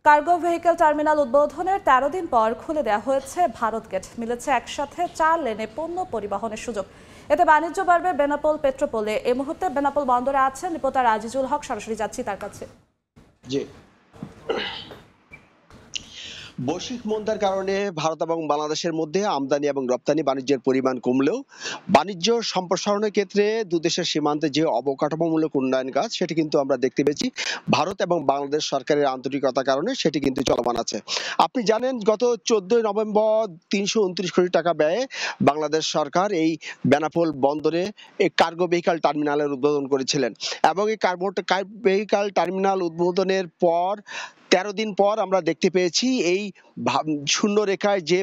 Cargo vehicle terminal উদ্বোধনের ১৩ দিন পর খুলে দেওয়া হয়েছে ভারত গেট। মিলেছে একসাথে ৪ লেনে পণ্য পরিবহনের সুযোগ। এতে বাণিজ্য বাড়বে বেনাপোল পেট্রোপোলে। এই মুহূর্তে বেনাপোল বন্দরে আছেন রিপোর্টার আজিজুল হক, সরাসরি যাচ্ছি তার কাছে। জি, বৈশ্বিক মন্দার কারণে ভারত এবং বাংলাদেশের মধ্যে আমদানি এবং রপ্তানি বাণিজ্যের পরিমাণ কমলেও বাণিজ্য সম্প্রসারণের ক্ষেত্রে দুদেশের সীমান্তে যে অবকাঠামোমূলক উন্নয়ন কাজ সেটি কিন্তু আমরা দেখতে পেয়েছি ভারত এবং বাংলাদেশ সরকারের আন্তরিকতার কারণে সেটি কিন্তু চলমান আছে। আপনি জানেন গত ১৪ই নভেম্বর ৩২৯ কোটি টাকা ব্যয়ে বাংলাদেশ সরকার এই বেনাপোল বন্দরে এই কার্গো ভেহিক্যাল টার্মিনালের উদ্বোধন করেছিলেন এবং এই কার্গো ভেহিক্যাল টার্মিনাল উদ্বোধনের পর ১৩ দিন পর আমরা দেখতে পেয়েছি এই শূন্য রেখায় যে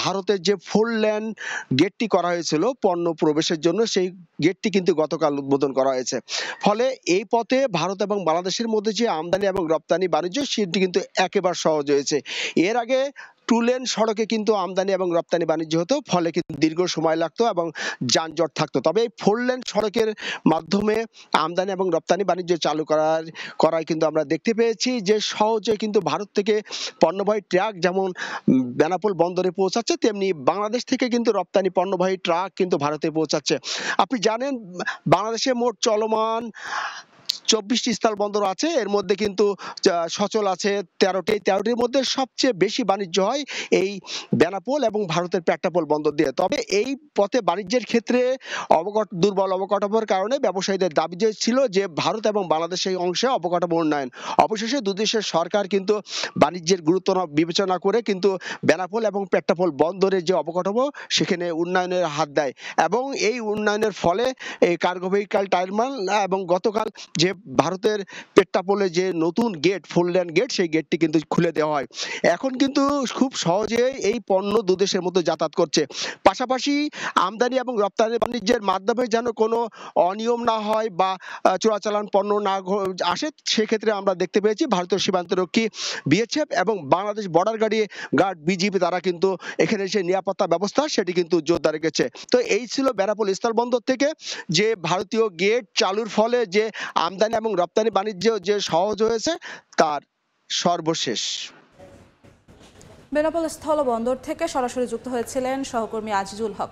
ভারতের যে 4 লেন গেটটি করা হয়েছিল পণ্য প্রবেশের জন্য, সেই গেটটি কিন্তু গতকাল উদ্বোধন করা হয়েছে। ফলে এই পথে ভারত এবং বাংলাদেশের মধ্যে যে আমদানি এবং রপ্তানি বাণিজ্য সেটি কিন্তু একেবারে সহজ হয়েছে। এর আগে 2 লেন সড়কে কিন্তু আমদানি এবং রপ্তানি বাণিজ্য হতো, ফলে কিন্তু দীর্ঘ সময় লাগতো এবং যানজট থাকতো। তবে এই 4 লেন সড়কের মাধ্যমে আমদানি এবং রপ্তানি বাণিজ্য চালু করায় কিন্তু আমরা দেখতে পেয়েছি যে সহজে কিন্তু ভারত থেকে পণ্যবাহী ট্রাক যেমন বেনাপোল বন্দরে পৌঁছাচ্ছে, তেমনি বাংলাদেশ থেকে কিন্তু রপ্তানি পণ্যবাহী ট্রাক কিন্তু ভারতে পৌঁছাচ্ছে। আপনি জানেন বাংলাদেশে মোট চলমান ২৪টি স্থল বন্দর আছে, এর মধ্যে কিন্তু সচল আছে ১৩টির মধ্যে সবচেয়ে বেশি বাণিজ্য হয় এই বেনাপোল এবং ভারতের পেট্রাপোল বন্দর দিয়ে। তবে এই পথে বাণিজ্যের ক্ষেত্রে দুর্বল অবকাঠামোর কারণে ব্যবসায়ীদের দাবি ছিল যে ভারত এবং বাংলাদেশের এই অংশে অবকাঠামো উন্নয়ন। অবশেষে দুদেশের সরকার কিন্তু বাণিজ্যের গুরুত্ব বিবেচনা করে কিন্তু বেনাপোল এবং পেট্রাপোল বন্দরের যে অবকাঠামো সেখানে উন্নয়নের হাত দেয় এবং এই উন্নয়নের ফলে এই কার্গো ভেহিক্যাল টার্মিনাল এবং গতকাল যে ভারতের পেট্রাপোলে যে নতুন গেট 4 লেন গেট সেই গেটটি কিন্তু খুলে দেওয়া হয়। এখন কিন্তু খুব সহজে এই পণ্য দুদেশের মধ্যে যাতায়াত করছে। পাশাপাশি আমদানি এবং রপ্তানি বাণিজ্যের মাধ্যমে যেন কোনো অনিয়ম না হয় বা চোরাচালান পণ্য না আসে, সেক্ষেত্রে আমরা দেখতে পেয়েছি ভারতীয় সীমান্তরক্ষী বিএসএফ এবং বাংলাদেশ বর্ডার গার্ড বিজিবি তারা কিন্তু এখানে এসে নিরাপত্তা ব্যবস্থা সেটি কিন্তু জোরদার রেখেছে। তো এই ছিল বেনাপোল স্থলবন্দর থেকে যে ভারতীয় গেট চালুর ফলে যে আমদানি এবং রপ্তানি বাণিজ্য যে সহজ হয়েছে তার সর্বশেষ। বেনাপোল স্থলবন্দর থেকে সরাসরি যুক্ত হয়েছিলেন সহকর্মী আজিজুল হক।